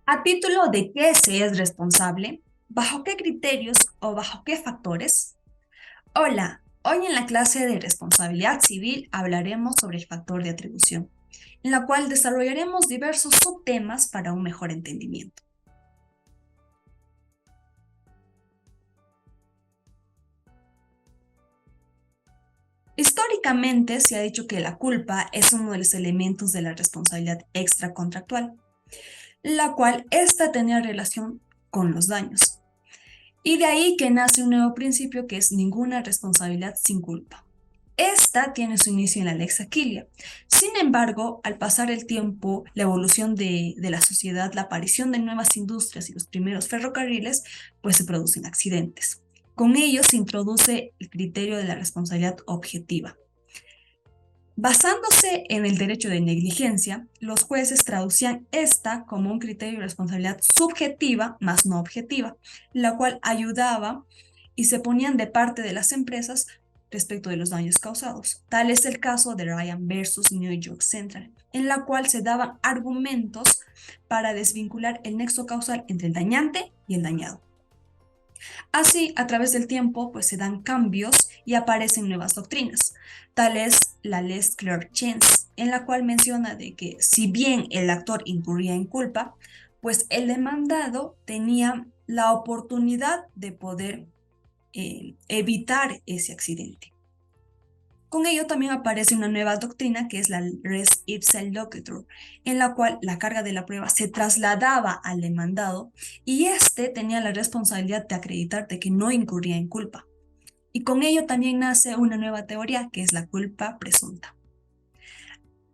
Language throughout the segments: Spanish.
A título de qué se es responsable, bajo qué criterios o bajo qué factores. Hola, hoy en la clase de responsabilidad civil hablaremos sobre el factor de atribución, en la cual desarrollaremos diversos subtemas para un mejor entendimiento. Históricamente se ha dicho que la culpa es uno de los elementos de la responsabilidad extracontractual, la cual ésta tenía relación con los daños. Y de ahí que nace un nuevo principio que es ninguna responsabilidad sin culpa. Esta tiene su inicio en la Lex Aquilia. Sin embargo, al pasar el tiempo, la evolución de la sociedad, la aparición de nuevas industrias y los primeros ferrocarriles, pues se producen accidentes. Con ello se introduce el criterio de la responsabilidad objetiva. Basándose en el derecho de negligencia, los jueces traducían esta como un criterio de responsabilidad subjetiva, más no objetiva, la cual ayudaba y se ponían de parte de las empresas respecto de los daños causados. Tal es el caso de Ryan versus New York Central, en la cual se daban argumentos para desvincular el nexo causal entre el dañante y el dañado. Así, a través del tiempo, pues se dan cambios y aparecen nuevas doctrinas. Tal es la Les Clerc-Chance, en la cual menciona de que si bien el actor incurría en culpa, pues el demandado tenía la oportunidad de poder evitar ese accidente. Con ello también aparece una nueva doctrina que es la res ipsa loquitur, en la cual la carga de la prueba se trasladaba al demandado y éste tenía la responsabilidad de acreditar de que no incurría en culpa. Y con ello también nace una nueva teoría que es la culpa presunta.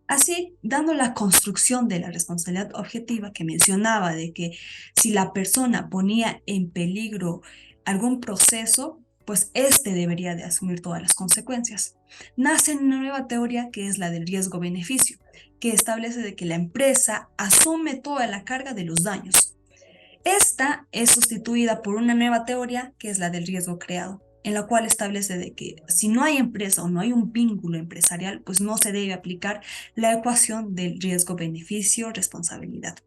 Así, dando la construcción de la responsabilidad objetiva que mencionaba de que si la persona ponía en peligro algún proceso, pues éste debería de asumir todas las consecuencias. Nace una nueva teoría que es la del riesgo-beneficio, que establece de que la empresa asume toda la carga de los daños. Esta es sustituida por una nueva teoría que es la del riesgo creado, en la cual establece de que si no hay empresa o no hay un vínculo empresarial, pues no se debe aplicar la ecuación del riesgo-beneficio-responsabilidad.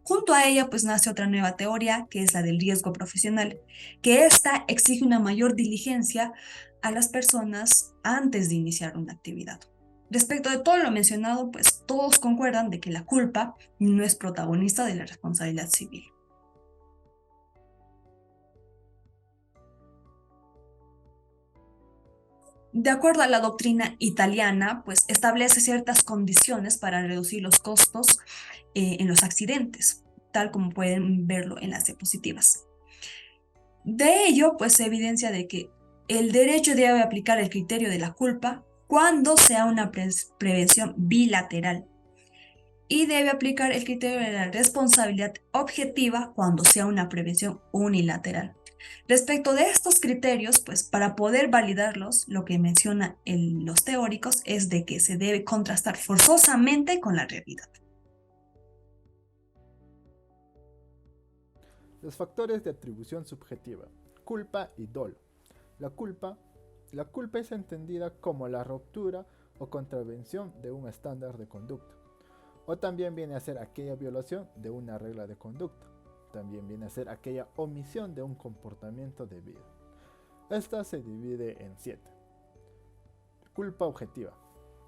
Junto a ella, pues nace otra nueva teoría que es la del riesgo profesional, que esta exige una mayor diligencia a las personas antes de iniciar una actividad. Respecto de todo lo mencionado, pues todos concuerdan de que la culpa no es protagonista de la responsabilidad civil. De acuerdo a la doctrina italiana, pues establece ciertas condiciones para reducir los costos en los accidentes, tal como pueden verlo en las diapositivas. De ello, pues se evidencia de que el derecho debe aplicar el criterio de la culpa cuando sea una prevención bilateral y debe aplicar el criterio de la responsabilidad objetiva cuando sea una prevención unilateral. Respecto de estos criterios, pues para poder validarlos, lo que mencionan los teóricos es de que se debe contrastar forzosamente con la realidad. Los factores de atribución subjetiva, culpa y dolo. La culpa, la culpa es entendida como la ruptura o contravención de un estándar de conducta, o también viene a ser aquella violación de una regla de conducta, también viene a ser aquella omisión de un comportamiento debido. Esta se divide en 7. Culpa objetiva.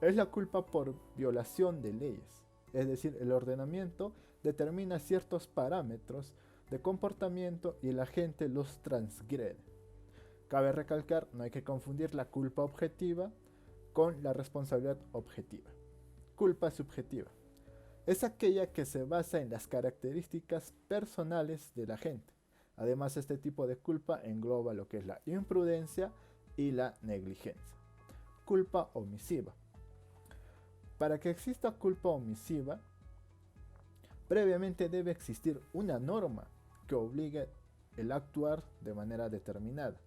Es la culpa por violación de leyes, es decir, el ordenamiento determina ciertos parámetros de comportamiento y la gente los transgrede. Cabe recalcar, no hay que confundir la culpa objetiva con la responsabilidad objetiva. Culpa subjetiva. Es aquella que se basa en las características personales de la gente. Además, este tipo de culpa engloba lo que es la imprudencia y la negligencia. Culpa omisiva. Para que exista culpa omisiva, previamente debe existir una norma que obligue el actuar de manera determinada.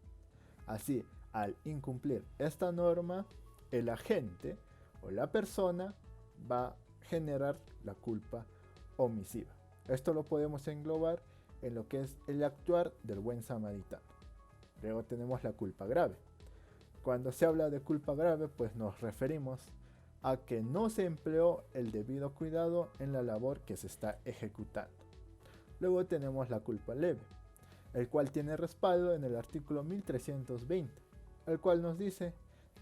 Así, al incumplir esta norma, el agente o la persona va a generar la culpa omisiva. Esto lo podemos englobar en lo que es el actuar del buen samaritano. Luego tenemos la culpa grave. Cuando se habla de culpa grave, pues nos referimos a que no se empleó el debido cuidado en la labor que se está ejecutando. Luego tenemos la culpa leve, el cual tiene respaldo en el artículo 1320, el cual nos dice: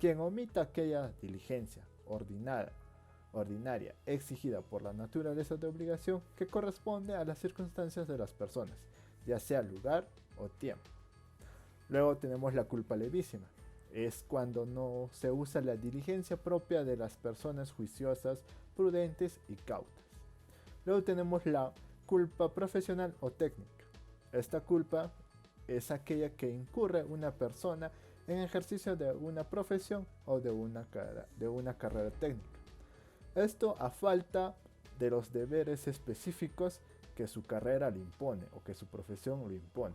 quien omita aquella diligencia ordinaria exigida por la naturaleza de obligación que corresponde a las circunstancias de las personas, ya sea lugar o tiempo. Luego tenemos la culpa levísima. Es cuando no se usa la diligencia propia de las personas juiciosas, prudentes y cautas. Luego tenemos la culpa profesional o técnica. Esta culpa es aquella que incurre una persona en ejercicio de una profesión o de una carrera técnica. Esto a falta de los deberes específicos que su carrera le impone o que su profesión le impone.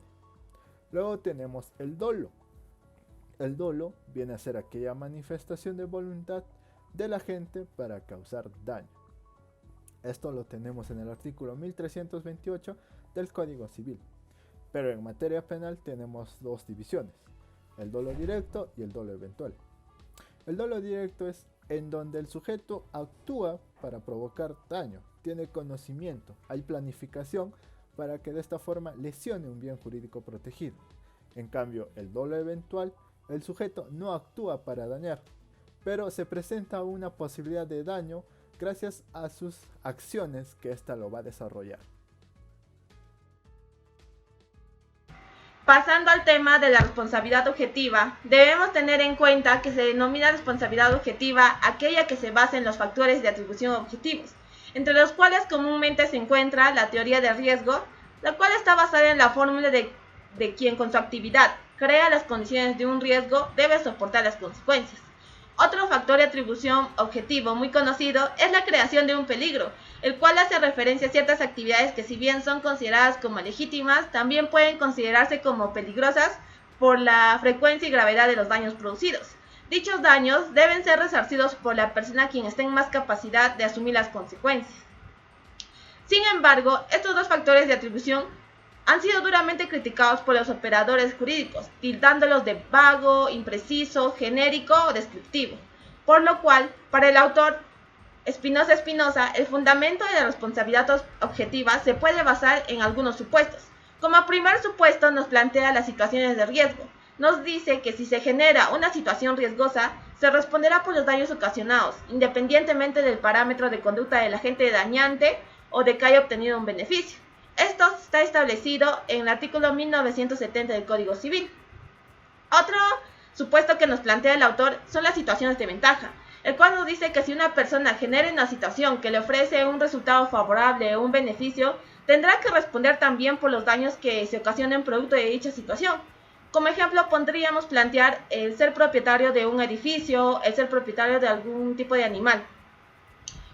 Luego tenemos el dolo. El dolo viene a ser aquella manifestación de voluntad de la gente para causar daño. Esto lo tenemos en el artículo 1328 del Código Civil. Pero en materia penal tenemos dos divisiones: el dolo directo y el dolo eventual. El dolo directo es en donde el sujeto actúa para provocar daño, tiene conocimiento, hay planificación para que de esta forma lesione un bien jurídico protegido. En cambio, el dolo eventual, el sujeto no actúa para dañar, pero se presenta una posibilidad de daño gracias a sus acciones que ésta lo va a desarrollar. Pasando al tema de la responsabilidad objetiva, debemos tener en cuenta que se denomina responsabilidad objetiva aquella que se basa en los factores de atribución objetivos, entre los cuales comúnmente se encuentra la teoría del riesgo, la cual está basada en la fórmula de quien con su actividad crea las condiciones de un riesgo debe soportar las consecuencias. Otro factor de atribución objetivo muy conocido es la creación de un peligro, el cual hace referencia a ciertas actividades que, si bien son consideradas como legítimas, también pueden considerarse como peligrosas por la frecuencia y gravedad de los daños producidos. Dichos daños deben ser resarcidos por la persona quien esté en más capacidad de asumir las consecuencias. Sin embargo, estos dos factores de atribución han sido duramente criticados por los operadores jurídicos, tildándolos de vago, impreciso, genérico o descriptivo, por lo cual, para el autor Espinosa, el fundamento de la responsabilidad objetiva se puede basar en algunos supuestos. Como primer supuesto nos plantea las situaciones de riesgo. Nos dice que si se genera una situación riesgosa, se responderá por los daños ocasionados, independientemente del parámetro de conducta del agente dañante o de que haya obtenido un beneficio. Esto está establecido en el artículo 1970 del Código Civil. Otro supuesto que nos plantea el autor son las situaciones de ventaja, el cual nos dice que si una persona genera una situación que le ofrece un resultado favorable o un beneficio, tendrá que responder también por los daños que se ocasionen producto de dicha situación. Como ejemplo, podríamos plantear el ser propietario de un edificio, el ser propietario de algún tipo de animal.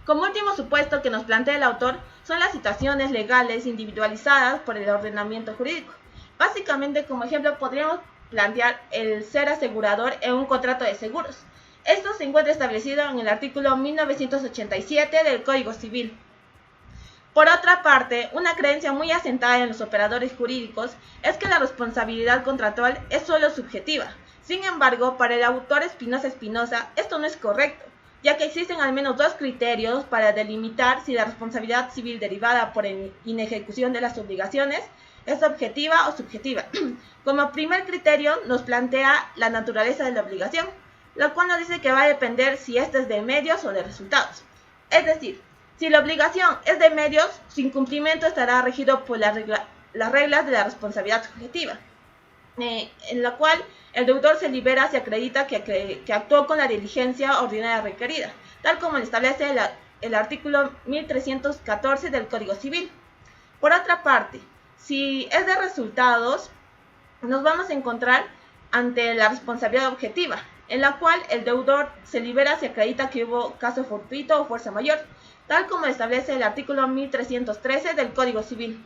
Como último supuesto que nos plantea el autor son las situaciones legales individualizadas por el ordenamiento jurídico. Básicamente, como ejemplo, podríamos plantear el ser asegurador en un contrato de seguros. Esto se encuentra establecido en el artículo 1987 del Código Civil. Por otra parte, una creencia muy asentada en los operadores jurídicos es que la responsabilidad contractual es solo subjetiva. Sin embargo, para el autor Espinosa, esto no es correcto, ya que existen al menos dos criterios para delimitar si la responsabilidad civil derivada por inejecución de las obligaciones es objetiva o subjetiva. Como primer criterio nos plantea la naturaleza de la obligación, lo cual nos dice que va a depender si ésta es de medios o de resultados. Es decir, si la obligación es de medios, su incumplimiento estará regido por las reglas de la responsabilidad subjetiva, en la cual el deudor se libera si acredita que actuó con la diligencia ordinaria requerida, tal como lo establece el artículo 1314 del Código Civil. Por otra parte, si es de resultados, nos vamos a encontrar ante la responsabilidad objetiva, en la cual el deudor se libera si acredita que hubo caso fortuito o fuerza mayor, tal como establece el artículo 1313 del Código Civil.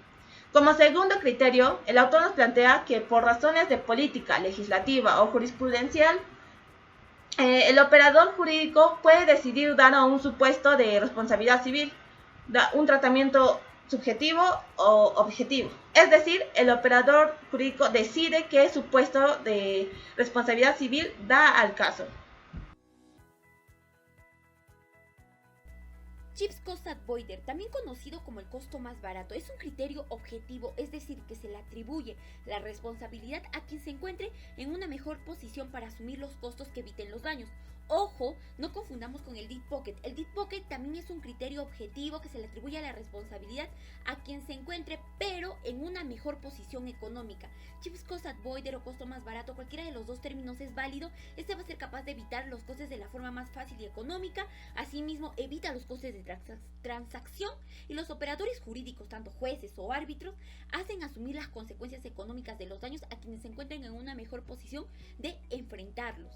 Como segundo criterio, el autor nos plantea que por razones de política, legislativa o jurisprudencial, el operador jurídico puede decidir dar a un supuesto de responsabilidad civil un tratamiento subjetivo o objetivo. Es decir, el operador jurídico decide qué supuesto de responsabilidad civil da al caso. Chips Cost Avoider, también conocido como el costo más barato, es un criterio objetivo, es decir, que se le atribuye la responsabilidad a quien se encuentre en una mejor posición para asumir los costos que eviten los daños. Ojo, no confundamos con el deep pocket. El deep pocket también es un criterio objetivo que se le atribuye la responsabilidad a quien se encuentre, pero en una mejor posición económica. Chips Cost Avoider o costo más barato, cualquiera de los dos términos es válido. Este va a ser capaz de evitar los costes de la forma más fácil y económica. Asimismo, evita los costes de transacción, y los operadores jurídicos, tanto jueces o árbitros, hacen asumir las consecuencias económicas de los daños a quienes se encuentren en una mejor posición de enfrentarlos.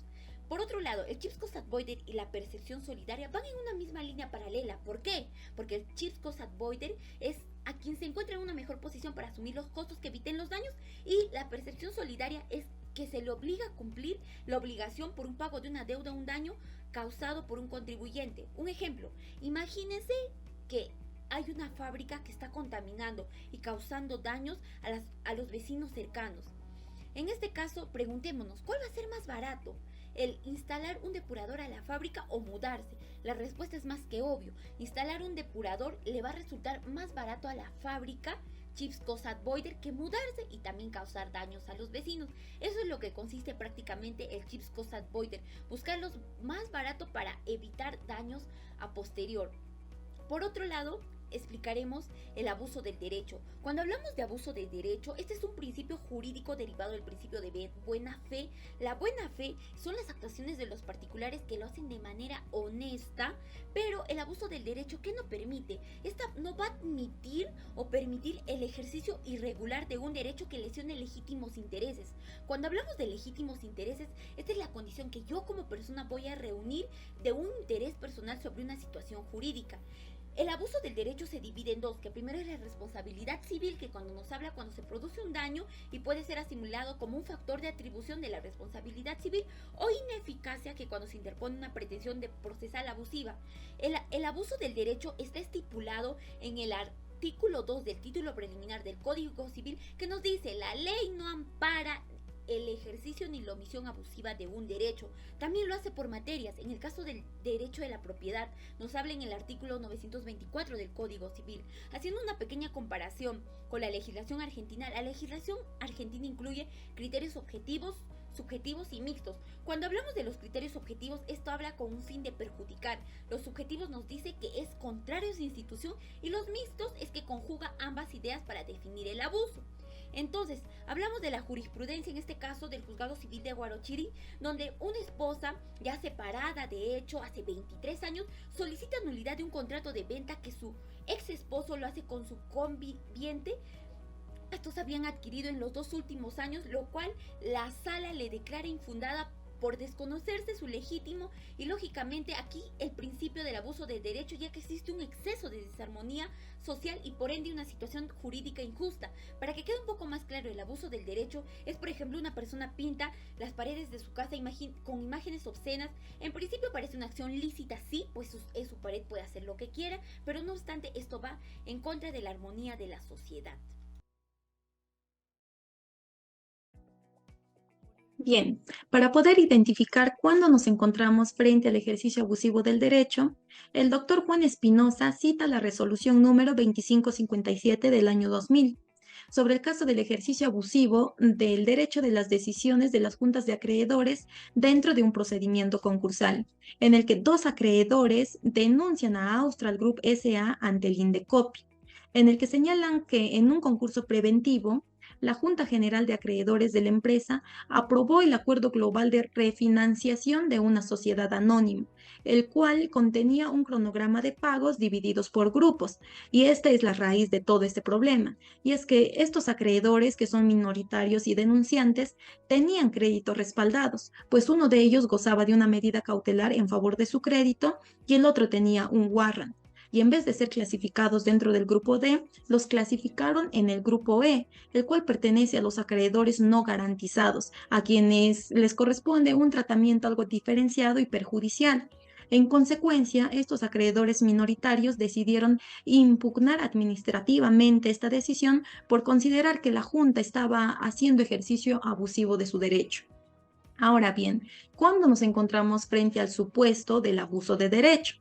Por otro lado, el Chips Cost Avoider y la percepción solidaria van en una misma línea paralela. ¿Por qué? Porque el Chips Cost Avoider es a quien se encuentra en una mejor posición para asumir los costos que eviten los daños, y la percepción solidaria es que se le obliga a cumplir la obligación por un pago de una deuda o un daño causado por un contribuyente. Un ejemplo, imagínense que hay una fábrica que está contaminando y causando daños a los vecinos cercanos. En este caso, preguntémonos, ¿cuál va a ser más barato? ¿El instalar un depurador a la fábrica o mudarse? La respuesta es más que obvio. Instalar un depurador le va a resultar más barato a la fábrica, Chips Cost Avoider, que mudarse y también causar daños a los vecinos. Eso es lo que consiste prácticamente el Chips Cost Avoider, buscar los más barato para evitar daños a posterior. Por otro lado, explicaremos el abuso del derecho. Cuando hablamos de abuso del derecho, este es un principio jurídico derivado del principio de buena fe. La buena fe son las actuaciones de los particulares que lo hacen de manera honesta, pero el abuso del derecho, ¿qué no permite? Esta no va a admitir o permitir el ejercicio irregular de un derecho que lesione legítimos intereses. Cuando hablamos de legítimos intereses, esta es la condición que yo como persona voy a reunir de un interés personal sobre una situación jurídica. El abuso del derecho se divide en dos, que primero es la responsabilidad civil, que cuando nos habla cuando se produce un daño y puede ser asimilado como un factor de atribución de la responsabilidad civil, o ineficacia, que cuando se interpone una pretensión de procesal abusiva. El abuso del derecho está estipulado en el artículo 2 del título preliminar del Código Civil, que nos dice: la ley no ampara el ejercicio ni la omisión abusiva de un derecho. También lo hace por materias. En el caso del derecho de la propiedad, nos habla en el artículo 924 del Código Civil. Haciendo una pequeña comparación con la legislación argentina, la legislación argentina incluye criterios objetivos, subjetivos y mixtos. Cuando hablamos de los criterios objetivos, esto habla con un fin de perjudicar. Los subjetivos nos dice que es contrario a su institución, y los mixtos es que conjuga ambas ideas para definir el abuso. Entonces, hablamos de la jurisprudencia, en este caso del Juzgado Civil de Huarochirí, donde una esposa ya separada, de hecho, hace 23 años, solicita nulidad de un contrato de venta que su ex esposo lo hace con su conviviente. Estos habían adquirido en los 2 últimos años, lo cual la sala le declara infundada por desconocerse su legítimo, y lógicamente aquí el principio del abuso de derecho, ya que existe un exceso de desarmonía social y por ende una situación jurídica injusta. Para que quede un poco más claro, el abuso del derecho es, por ejemplo, una persona pinta las paredes de su casa con imágenes obscenas. En principio parece una acción lícita, sí, pues es su pared, puede hacer lo que quiera, pero no obstante esto va en contra de la armonía de la sociedad. Bien, para poder identificar cuándo nos encontramos frente al ejercicio abusivo del derecho, el doctor Juan Espinosa cita la resolución número 2557 del año 2000 sobre el caso del ejercicio abusivo del derecho de las decisiones de las juntas de acreedores dentro de un procedimiento concursal, en el que 2 acreedores denuncian a Austral Group S.A. ante el Indecopi, en el que señalan que en un concurso preventivo, la Junta General de Acreedores de la empresa aprobó el acuerdo global de refinanciación de una sociedad anónima, el cual contenía un cronograma de pagos divididos por grupos, y esta es la raíz de todo este problema, y es que estos acreedores, que son minoritarios y denunciantes, tenían créditos respaldados, pues uno de ellos gozaba de una medida cautelar en favor de su crédito y el otro tenía un warrant. Y en vez de ser clasificados dentro del grupo D, los clasificaron en el grupo E, el cual pertenece a los acreedores no garantizados, a quienes les corresponde un tratamiento algo diferenciado y perjudicial. En consecuencia, estos acreedores minoritarios decidieron impugnar administrativamente esta decisión por considerar que la Junta estaba haciendo ejercicio abusivo de su derecho. Ahora bien, ¿cuándo nos encontramos frente al supuesto del abuso de derecho?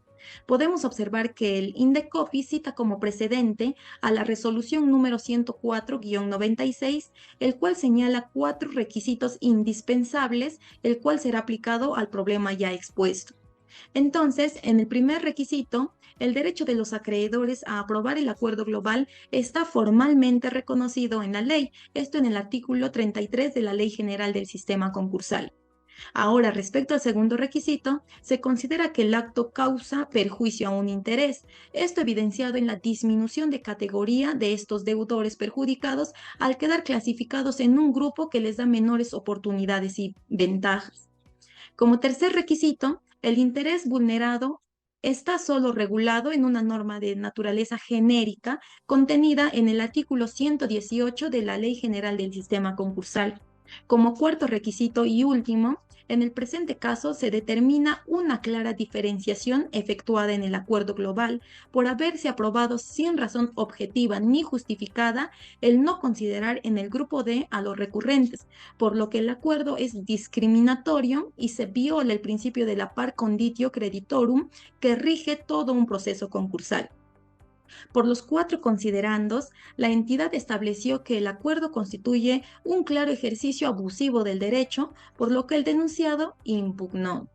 Podemos observar que el INDECOPI cita como precedente a la resolución número 104-96, el cual señala 4 requisitos indispensables, el cual será aplicado al problema ya expuesto. Entonces, en el primer requisito, el derecho de los acreedores a aprobar el acuerdo global está formalmente reconocido en la ley, esto en el artículo 33 de la Ley General del Sistema Concursal. Ahora, respecto al segundo requisito, se considera que el acto causa perjuicio a un interés, esto evidenciado en la disminución de categoría de estos deudores perjudicados al quedar clasificados en un grupo que les da menores oportunidades y ventajas. Como tercer requisito, el interés vulnerado está solo regulado en una norma de naturaleza genérica contenida en el artículo 118 de la Ley General del Sistema Concursal. Como cuarto requisito y último, en el presente caso se determina una clara diferenciación efectuada en el acuerdo global por haberse aprobado sin razón objetiva ni justificada el no considerar en el grupo D a los recurrentes, por lo que el acuerdo es discriminatorio y se viola el principio de la par conditio creditorum que rige todo un proceso concursal. Por los 4 considerandos, la entidad estableció que el acuerdo constituye un claro ejercicio abusivo del derecho, por lo que el denunciado impugnó.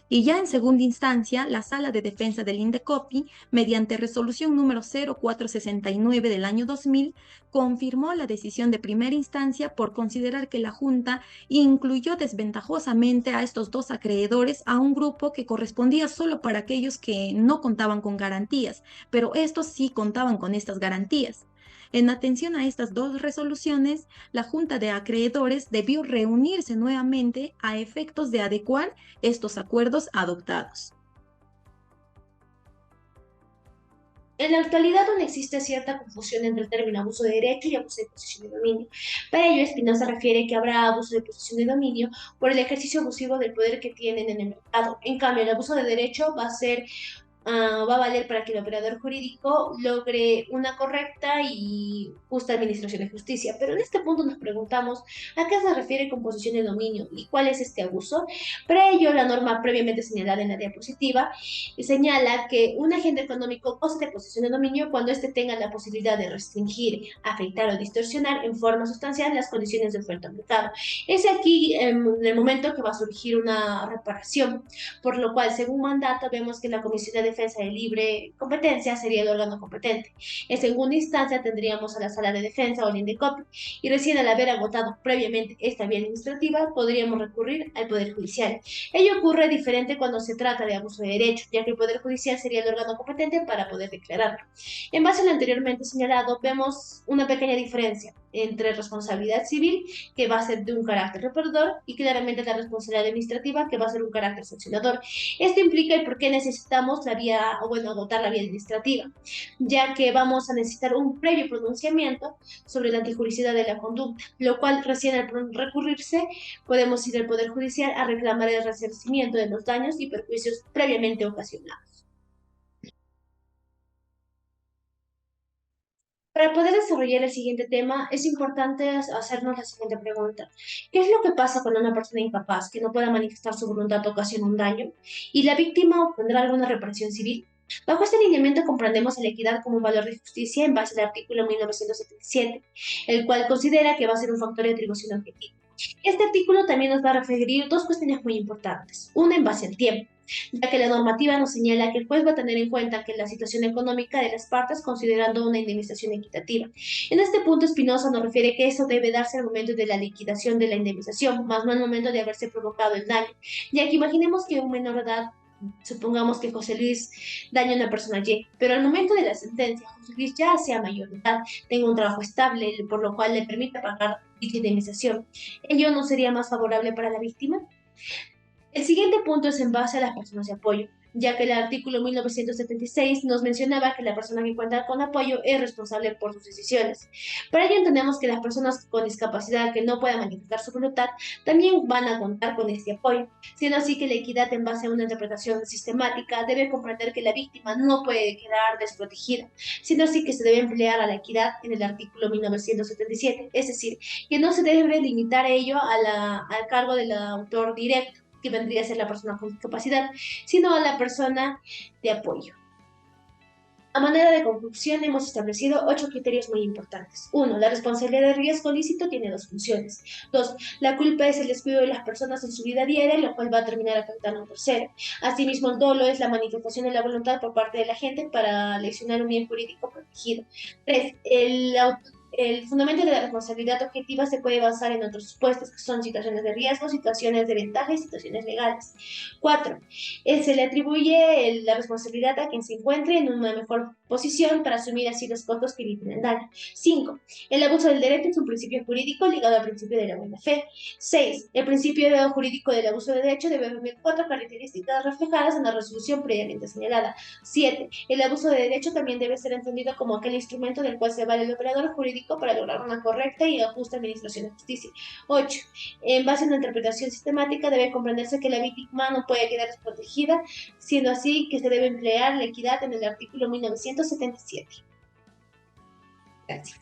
Y ya en segunda instancia, la Sala de Defensa del INDECOPI, mediante resolución número 0469 del año 2000, confirmó la decisión de primera instancia por considerar que la Junta incluyó desventajosamente a estos 2 acreedores a un grupo que correspondía solo para aquellos que no contaban con garantías, pero estos sí contaban con estas garantías. En atención a estas 2 resoluciones, la Junta de Acreedores debió reunirse nuevamente a efectos de adecuar estos acuerdos adoptados. En la actualidad aún existe cierta confusión entre el término abuso de derecho y abuso de posesión de dominio. Para ello, Espinosa refiere que habrá abuso de posesión de dominio por el ejercicio abusivo del poder que tienen en el mercado. En cambio, el abuso de derecho va a valer para que el operador jurídico logre una correcta y justa administración de justicia. Pero en este punto nos preguntamos a qué se refiere con posesión de dominio y cuál es este abuso. Para ello, la norma previamente señalada en la diapositiva señala que un agente económico goza de posesión de dominio cuando éste tenga la posibilidad de restringir, afectar o distorsionar en forma sustancial las condiciones de oferta al mercado. Es aquí en el momento que va a surgir una reparación, por lo cual, según mandato, vemos que la Comisión de Defensa de Libre Competencia sería el órgano competente. En segunda instancia tendríamos a la Sala de Defensa o el INDECOPI, y recién al haber agotado previamente esta vía administrativa, podríamos recurrir al Poder Judicial. Ello ocurre diferente cuando se trata de abuso de derecho, ya que el Poder Judicial sería el órgano competente para poder declararlo. En base a lo anteriormente señalado, vemos una pequeña diferencia entre responsabilidad civil, que va a ser de un carácter reparador, y claramente la responsabilidad administrativa, que va a ser un carácter sancionador. Esto implica el por qué necesitamos agotar la vía administrativa, ya que vamos a necesitar un previo pronunciamiento sobre la antijuricidad de la conducta, lo cual recién al recurrirse podemos ir al Poder Judicial a reclamar el resarcimiento de los daños y perjuicios previamente ocasionados. Para poder desarrollar el siguiente tema, es importante hacernos la siguiente pregunta. ¿Qué es lo que pasa cuando una persona incapaz que no pueda manifestar su voluntad ocasiona un daño y la víctima obtendrá alguna reparación civil? Bajo este lineamiento comprendemos a la equidad como un valor de justicia en base al artículo 1977, el cual considera que va a ser un factor de atribución objetiva. Este artículo también nos va a referir 2 cuestiones muy importantes. Una en base al tiempo, ya que la normativa nos señala que el juez va a tener en cuenta que la situación económica de las partes considerando una indemnización equitativa. En este punto, Espinosa nos refiere que eso debe darse al momento de la liquidación de la indemnización, más no al momento de haberse provocado el daño, ya que imaginemos que un menor de edad, supongamos que José Luis daña a una persona Y, pero al momento de la sentencia, José Luis ya sea mayor de edad, tenga un trabajo estable, por lo cual le permite pagar dicha indemnización. ¿Ello no sería más favorable para la víctima? El siguiente punto es en base a las personas de apoyo, ya que el artículo 1976 nos mencionaba que la persona que cuenta con apoyo es responsable por sus decisiones. Para ello entendemos que las personas con discapacidad que no puedan manifestar su voluntad también van a contar con este apoyo, siendo así que la equidad en base a una interpretación sistemática debe comprender que la víctima no puede quedar desprotegida, siendo así que se debe emplear a la equidad en el artículo 1977, es decir, que no se debe limitar ello al cargo del autor directo, que vendría a ser la persona con discapacidad, sino a la persona de apoyo. A manera de conclusión, hemos establecido 8 criterios muy importantes. 1. La responsabilidad de riesgo lícito tiene 2 funciones. 2. La culpa es el descuido de las personas en su vida diaria, lo cual va a terminar afectando a un tercero. Asimismo, el dolo es la manifestación de la voluntad por parte de la gente para lesionar un bien jurídico protegido. 3. El fundamento de la responsabilidad objetiva se puede basar en otros supuestos, que son situaciones de riesgo, situaciones de ventaja y situaciones legales. 4. Se le atribuye la responsabilidad a quien se encuentre en una mejor posición para asumir así los costos que eviten el daño. 5. El abuso del derecho es un principio jurídico ligado al principio de la buena fe. 6. El principio jurídico del abuso del derecho debe reunir 4 características reflejadas en la resolución previamente señalada. 7. El abuso de derecho también debe ser entendido como aquel instrumento del cual se vale el operador jurídico para lograr una correcta y justa administración de justicia. 8. En base a una interpretación sistemática debe comprenderse que la víctima no puede quedar desprotegida, siendo así que se debe emplear la equidad en el artículo 1977. Gracias.